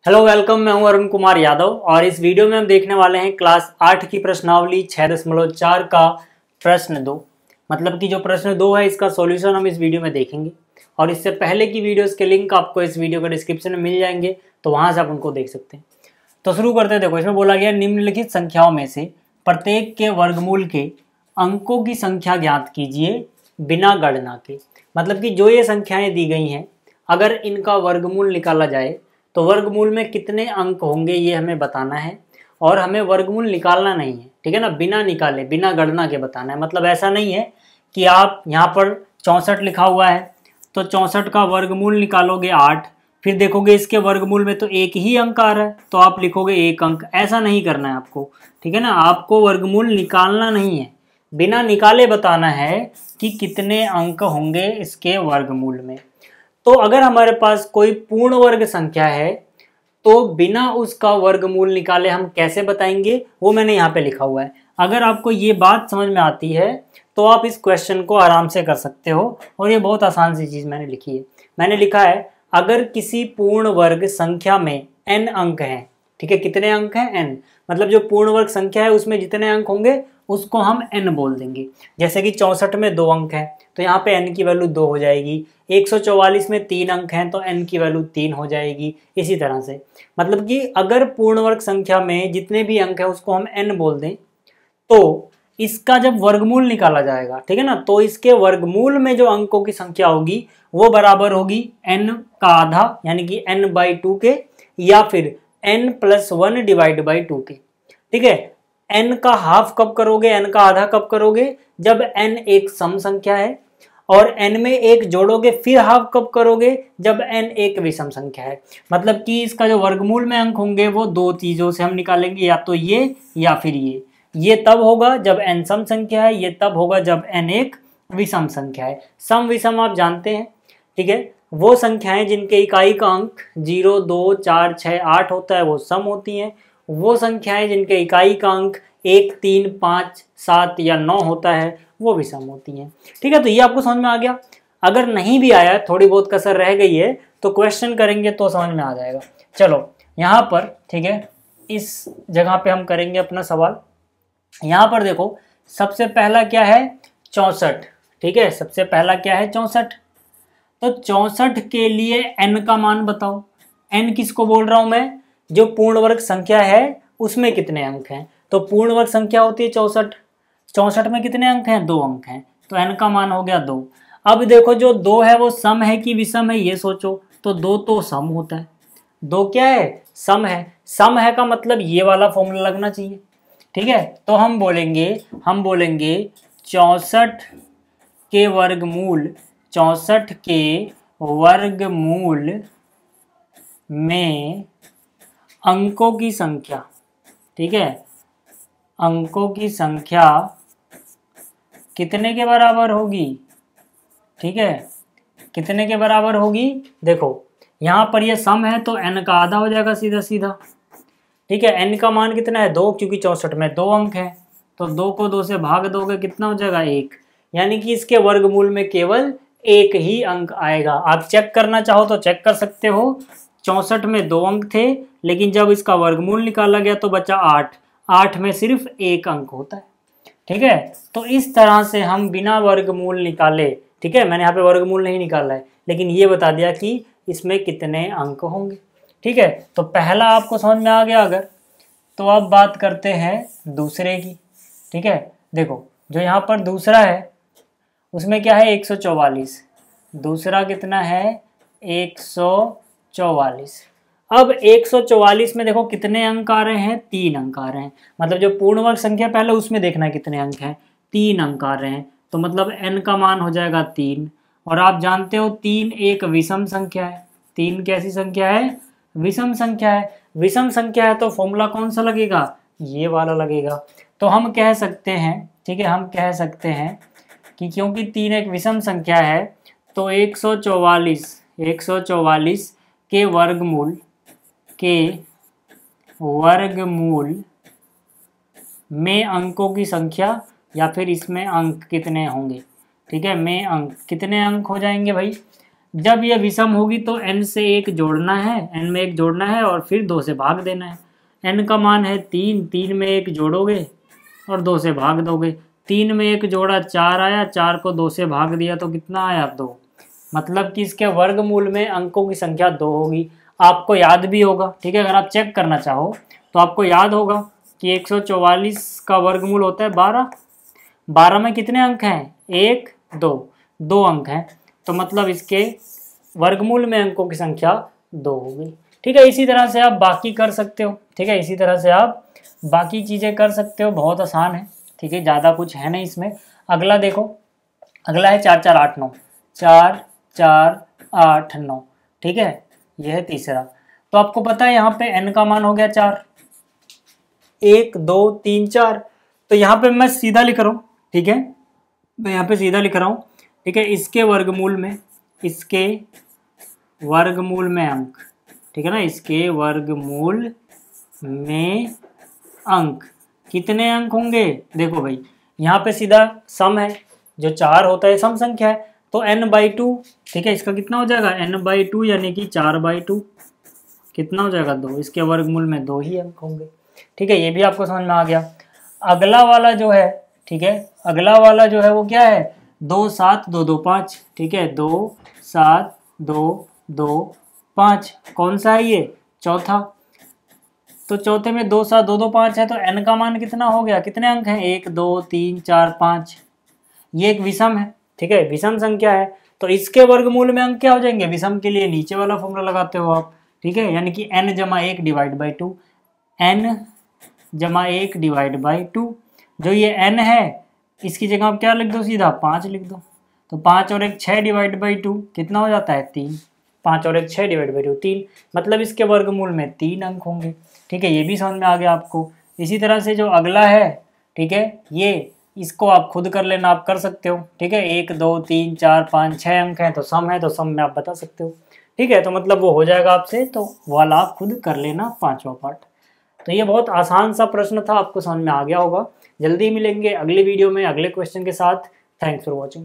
Hello welcome, मैं हूं अरुण कुमार यादव और इस वीडियो में हम देखने वाले हैं क्लास 8 की प्रश्नावली 6.4 का प्रश्न 2। मतलब कि जो प्रश्न 2 है इसका सॉल्यूशन हम इस वीडियो में देखेंगे और इससे पहले की वीडियोस के लिंक आपको इस वीडियो के डिस्क्रिप्शन में मिल जाएंगे, तो वहां से आप उनको देख सकते हैं। तो शुरू करते हैं। देखो, इसमें बोला गया निम्नलिखित संख्याओं में से प्रत्येक के वर्गमूल के अंकों की संख्या ज्ञात कीजिए बिना गणना के। मतलब कि जो ये संख्याएं दी गई हैं, अगर इनका वर्गमूल निकाला जाए तो वर्गमूल में कितने अंक होंगे ये हमें बताना है और हमें वर्गमूल निकालना नहीं है, ठीक है ना, बिना निकाले बिना गणना के बताना है। मतलब ऐसा नहीं है कि आप यहाँ पर 64 लिखा हुआ है तो 64 का वर्गमूल निकालोगे 8, फिर देखोगे इसके वर्गमूल में तो एक ही अंक आ रहा है तो आप लिखोगे 1 अंक। ऐसा नहीं करना है आपको, ठीक है ना। आपको वर्गमूल निकालना नहीं है, बिना निकाले बताना है कि कितने अंक होंगे इसके वर्गमूल में। तो अगर हमारे पास कोई पूर्ण वर्ग संख्या है तो बिना उसका वर्गमूल निकाले हम कैसे बताएंगे, वो मैंने यहाँ पे लिखा हुआ है। अगर आपको ये बात समझ में आती है तो आप इस क्वेश्चन को आराम से कर सकते हो और ये बहुत आसान सी चीज़ मैंने लिखी है। मैंने लिखा है अगर किसी पूर्ण वर्ग संख्या में n अंक हैं, ठीक है, कितने अंक हैं n, मतलब जो पूर्ण वर्ग संख्या है उसमें जितने अंक होंगे उसको हम n बोल देंगे। जैसे कि 64 में 2 अंक हैं तो यहाँ पे n की वैल्यू 2 हो जाएगी। 144 में 3 अंक हैं तो n की वैल्यू 3 हो जाएगी। इसी तरह से मतलब कि अगर पूर्ण वर्ग संख्या में जितने भी अंक हैं उसको हम n बोल दें तो इसका जब वर्गमूल निकाला जाएगा, ठीक है ना, तो इसके वर्गमूल में जो अंकों की संख्या होगी वो बराबर होगी n का आधा यानी कि n/2 के, या फिर n+1 डिवाइड बाई 2 के। ठीक है, n का हाफ कब करोगे, n का आधा कब करोगे, जब n एक सम संख्या है, और n में 1 जोड़ोगे फिर हाफ कब करोगे, जब n एक विषम संख्या है। मतलब कि इसका जो वर्गमूल में अंक होंगे वो दो चीजों से हम निकालेंगे, या तो ये या फिर ये तब होगा जब n सम संख्या है, ये तब होगा जब n एक विषम संख्या है। सम विषम आप जानते हैं, ठीक है, वो संख्याएं जिनके इकाई का अंक 0, 2, 4, 6, 8 होता है वो सम होती हैं। वो संख्याएं जिनके इकाई का अंक 1, 3, 5, 7 या 9 होता है वो विषम होती हैं। ठीक है, तो ये आपको समझ में आ गया। अगर नहीं भी आया, थोड़ी बहुत कसर रह गई है, तो क्वेश्चन करेंगे तो समझ में आ जाएगा। चलो यहाँ पर, ठीक है, इस जगह पे हम करेंगे अपना सवाल। यहाँ पर देखो, सबसे पहला क्या है, 64। ठीक है, सबसे पहला क्या है, 64। तो 64 के लिए n का मान बताओ। n किसको बोल रहा हूं मैं, जो पूर्ण वर्ग संख्या है उसमें कितने अंक हैं। तो पूर्ण वर्ग संख्या होती है 64, 64 में कितने अंक हैं, 2 अंक हैं, तो n का मान हो गया 2। अब देखो जो 2 है वो सम है कि विषम है ये सोचो, तो 2 तो सम होता है, 2 क्या है, सम है। सम है का मतलब ये वाला फॉर्मूला लगना चाहिए। ठीक है, तो हम बोलेंगे 64 के वर्गमूल, 64 के वर्गमूल में अंकों की संख्या, ठीक है, अंकों की संख्या कितने के बराबर होगी। ठीक है, कितने के बराबर होगी, देखो यहाँ पर ये सम है तो n का आधा हो जाएगा सीधा सीधा। ठीक है, n का मान कितना है, 2, क्योंकि 64 में 2 अंक है, तो 2 को 2 से भाग दोगे कितना हो जाएगा, 1। यानी कि इसके वर्गमूल में केवल 1 ही अंक आएगा। आप चेक करना चाहो तो चेक कर सकते हो। 64 में 2 अंक थे, लेकिन जब इसका वर्गमूल निकाला गया तो बचा 8। 8 में सिर्फ 1 अंक होता है। ठीक है, तो इस तरह से हम बिना वर्गमूल निकाले, ठीक है, मैंने यहाँ पे वर्गमूल नहीं निकाला है लेकिन ये बता दिया कि इसमें कितने अंक होंगे। ठीक है, तो पहला आपको समझ में आ गया। अगर तो अब बात करते हैं दूसरे की। ठीक है, देखो जो यहाँ पर दूसरा है उसमें क्या है, 144। दूसरा कितना है, 144। अब 144 में देखो कितने अंक आ रहे हैं, 3 अंक आ रहे हैं। मतलब जो पूर्ण वर्ग संख्या पहले उसमें देखना है कितने अंक हैं, 3 अंक आ रहे हैं, तो मतलब n का मान हो जाएगा 3। और आप जानते हो 3 एक विषम संख्या है। 3 कैसी संख्या है, विषम संख्या है। विषम संख्या है तो फॉर्मूला कौन सा लगेगा, ये वाला लगेगा। तो हम कह सकते हैं, ठीक है, हम कह सकते हैं कि क्योंकि 3 एक विषम संख्या है तो 144 के वर्गमूल में अंकों की संख्या, या फिर इसमें अंक कितने होंगे। ठीक है, में अंक कितने अंक हो जाएंगे भाई, जब ये विषम होगी तो n से 1 जोड़ना है, n में 1 जोड़ना है और फिर 2 से भाग देना है। n का मान है 3, 3 में 1 जोड़ोगे और 2 से भाग दोगे। 3 में 1 जोड़ा 4 आया, 4 को 2 से भाग दिया तो कितना आया 2। मतलब कि इसके वर्गमूल में अंकों की संख्या 2 होगी। आपको याद भी होगा, ठीक है, अगर आप चेक करना चाहो तो आपको याद होगा कि 144 का वर्गमूल होता है 12। 12 में कितने अंक हैं? 1, 2, 2 अंक हैं, तो मतलब इसके वर्गमूल में अंकों की संख्या 2 होगी। ठीक है, इसी तरह से आप बाकी कर सकते हो। ठीक है, इसी तरह से आप बाकी चीज़ें कर सकते हो, बहुत आसान है। ठीक है, ज़्यादा कुछ है नहीं इसमें। अगला देखो, अगला है 4, 4, 8, 9। 4, 4, 8, 9। ठीक है, यह है तीसरा। तो आपको पता है यहाँ पे n का मान हो गया 4, 1, 2, 3, 4। तो यहाँ पे मैं सीधा लिख रहा हूँ। ठीक है, मैं यहाँ पे सीधा लिख रहा हूँ। ठीक है, इसके वर्गमूल में, इसके वर्गमूल में अंक, ठीक है ना, इसके वर्गमूल में अंक कितने अंक होंगे? देखो भाई, यहाँ पे सीधा सम है, जो 4 होता है सम संख्या है, तो n/2। ठीक है, इसका कितना हो जाएगा? n/2 यानी कि 4/2 कितना हो जाएगा? 2। इसके वर्गमूल में 2 ही अंक होंगे। ठीक है, ये भी आपको समझ में आ गया। अगला वाला जो है, ठीक है, अगला वाला जो है वो क्या है? 2, 7, 2, 2, 5। ठीक है, 2, 7, 2, 2, 5। कौन सा है ये? चौथा। तो चौथे में 2, 7, 2, 2, 5 है, तो n का मान कितना हो गया? कितने अंक हैं? 1, 2, 3, 4, 5। ये एक विषम है। ठीक है, विषम संख्या है, तो इसके वर्गमूल में अंक क्या हो जाएंगे? विषम के लिए नीचे वाला फॉर्मूला लगाते हो आप। ठीक है, यानी कि n जमा 1 डिवाइड बाई 2, n जमा 1 डिवाइड बाई 2। जो ये n है इसकी जगह आप क्या लिख दो? सीधा 5 लिख दो। तो 5 और 1 6 डिवाइड बाई 2 कितना हो जाता है? 3। 5 और 1 6 डिवाइड बाई 2 3, मतलब इसके वर्गमूल में 3 अंक होंगे। ठीक है, ये भी समझ में आ गया आपको। इसी तरह से जो अगला है, ठीक है, ये इसको आप खुद कर लेना, आप कर सकते हो। ठीक है, 1, 2, 3, 4, 5, 6 अंक हैं, तो सम है, तो सम में आप बता सकते हो। ठीक है, तो मतलब वो हो जाएगा आपसे, तो वाला आप खुद कर लेना 5वां पार्ट। तो ये बहुत आसान सा प्रश्न था, आपको समझ में आ गया होगा। जल्दी मिलेंगे अगले वीडियो में अगले क्वेश्चन के साथ। Thanks for watching.